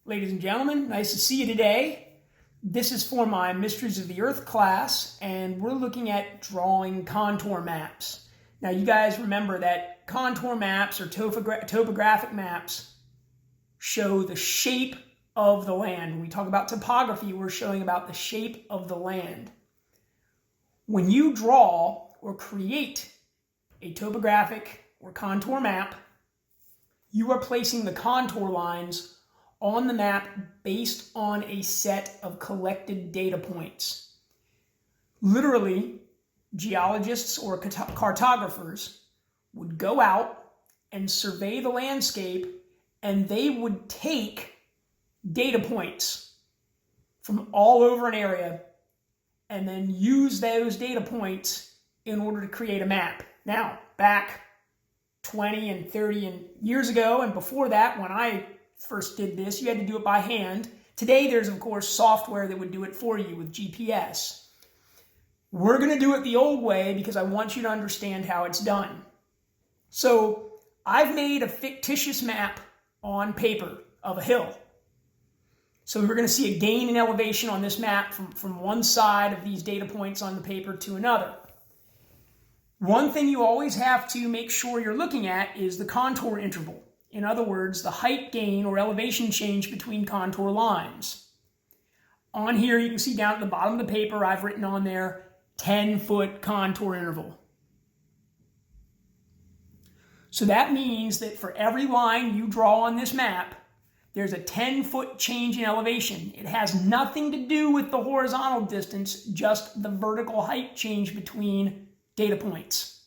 Ladies and gentlemen, nice to see you today. This is for my Mysteries of the Earth class, and we're looking at drawing contour maps. Now, you guys remember that contour maps or topographic maps show the shape of the land. When we talk about topography, we're showing about the shape of the land. When you draw or create a topographic or contour map, you are placing the contour lines on the map based on a set of collected data points. Literally, geologists or cartographers would go out and survey the landscape, and they would take data points from all over an area and then use those data points in order to create a map. Now, back 20 and 30 years ago and before that, when I first did this, you had to do it by hand. Today, there's, of course, software that would do it for you with GPS. We're going to do it the old way because I want you to understand how it's done. So, I've made a fictitious map on paper of a hill. So, we're going to see a gain in elevation on this map from one side of these data points on the paper to another. One thing you always have to make sure you're looking at is the contour interval. In other words, the height gain or elevation change between contour lines. On here, you can see down at the bottom of the paper, I've written on there 10-foot contour interval. So that means that for every line you draw on this map, there's a 10-foot change in elevation. It has nothing to do with the horizontal distance, just the vertical height change between data points.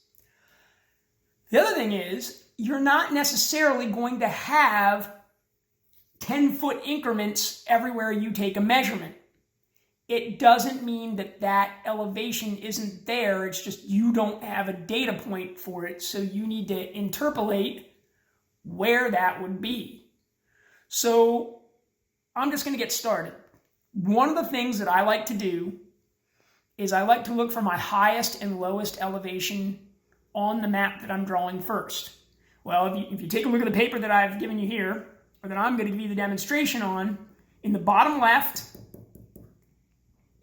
The other thing is, you're not necessarily going to have 10-foot increments everywhere you take a measurement. It doesn't mean that that elevation isn't there. It's just you don't have a data point for it, so you need to interpolate where that would be. So I'm just going to get started. One of the things that I like to do is I like to look for my highest and lowest elevation on the map that I'm drawing first. Well, if you take a look at the paper that I've given you here, or that I'm going to give you the demonstration on, in the bottom left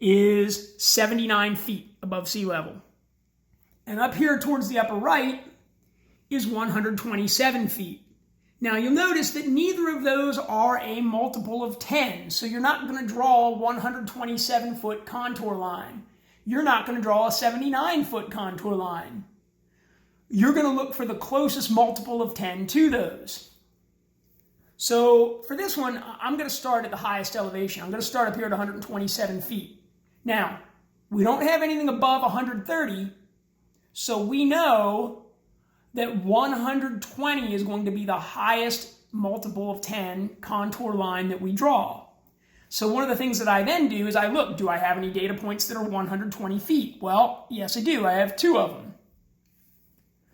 is 79 feet above sea level. And up here towards the upper right is 127 feet. Now, you'll notice that neither of those are a multiple of 10, so you're not going to draw a 127-foot contour line. You're not going to draw a 79-foot contour line. You're going to look for the closest multiple of 10 to those. So for this one, I'm going to start at the highest elevation. I'm going to start up here at 127 feet. Now, we don't have anything above 130, so we know that 120 is going to be the highest multiple of 10 contour line that we draw. So one of the things that I then do is I look, do I have any data points that are 120 feet? Well, yes, I do. I have two of them.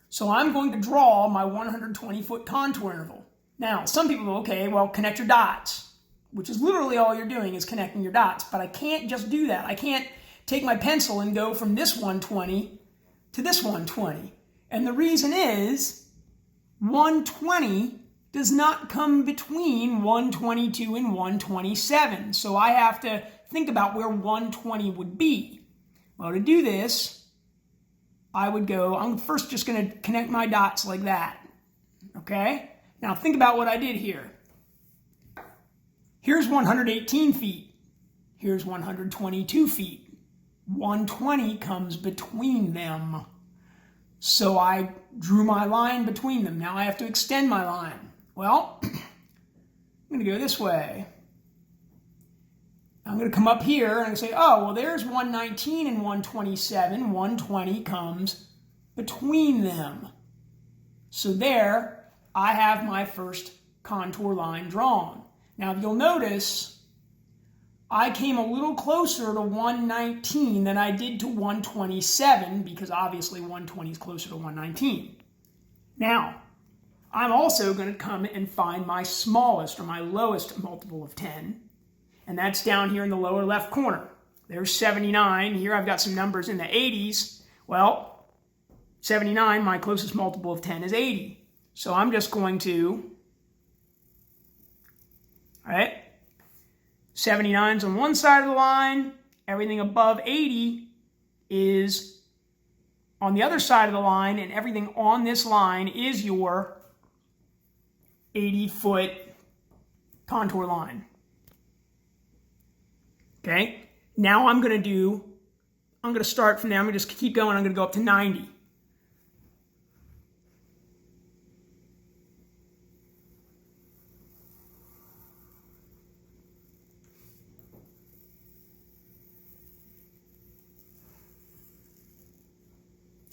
So I'm going to draw my 120-foot contour interval. Now, some people go, okay, well, connect your dots, which is literally all you're doing is connecting your dots. But I can't just do that. I can't take my pencil and go from this 120 to this 120. And the reason is 120 does not come between 122 and 127. So I have to think about where 120 would be. Well, to do this, I would go, I'm first just going to connect my dots like that, okay? Now think about what I did here. Here's 118 feet. Here's 122 feet. 120 comes between them. So I drew my line between them. Now I have to extend my line. Well, I'm going to go this way. I'm going to come up here and say, oh, well, there's 119 and 127. 120 comes between them. So there, I have my first contour line drawn. Now, if you'll notice, I came a little closer to 119 than I did to 127 because obviously 120 is closer to 119. Now, I'm also going to come and find my smallest or my lowest multiple of 10. And that's down here in the lower left corner. There's 79. Here I've got some numbers in the 80s. Well, 79, my closest multiple of 10 is 80. So I'm just going to, all right, 79's on one side of the line. Everything above 80 is on the other side of the line, and everything on this line is your 80-foot contour line. Okay, now I'm going to start from there. I'm going to just keep going. I'm going to go up to 90.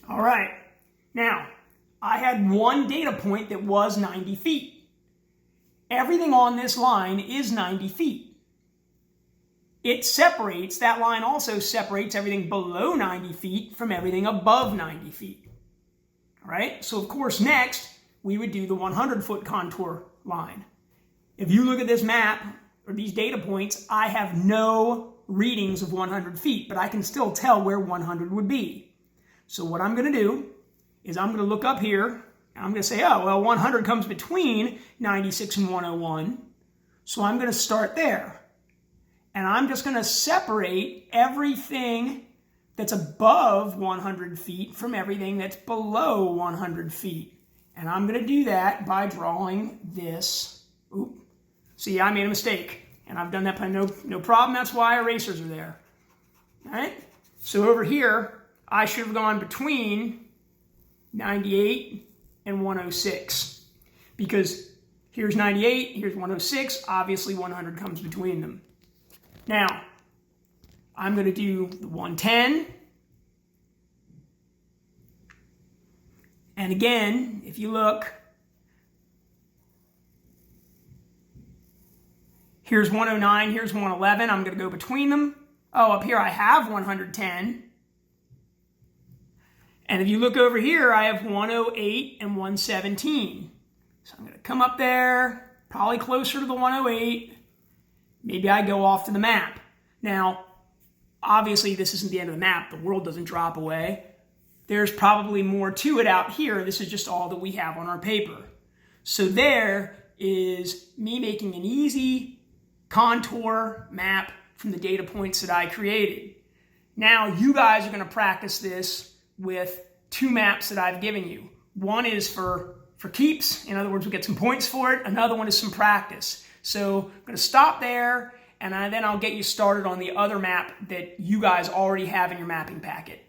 All right, now I had one data point that was 90 feet. Everything on this line is 90 feet. It separates, that line also separates everything below 90 feet from everything above 90 feet. All right, so of course next we would do the 100-foot contour line. If you look at this map or these data points, I have no readings of 100 feet, but I can still tell where 100 would be. So what I'm going to do is I'm going to look up here, and I'm going to say, oh, well, 100 comes between 96 and 101, so I'm going to start there. And I'm just going to separate everything that's above 100 feet from everything that's below 100 feet. And I'm going to do that by drawing this. Oop. See, I made a mistake, and I've done that by no problem. That's why erasers are there. All right? So over here, I should have gone between 98 and 106, because here's 98, here's 106, obviously 100 comes between them. Now, I'm going to do the 110, and again, if you look, here's 109, here's 111, I'm going to go between them. Oh, up here I have 110. And if you look over here, I have 108 and 117. So I'm going to come up there, probably closer to the 108. Maybe I go off to the map. Now, obviously, this isn't the end of the map. The world doesn't drop away. There's probably more to it out here. This is just all that we have on our paper. So there is me making an easy contour map from the data points that I created. Now, you guys are going to practice this with two maps that I've given you. One is for keeps, in other words, we'll get some points for it. Another one is some practice. So I'm going to stop there, and then I'll get you started on the other map that you guys already have in your mapping packet.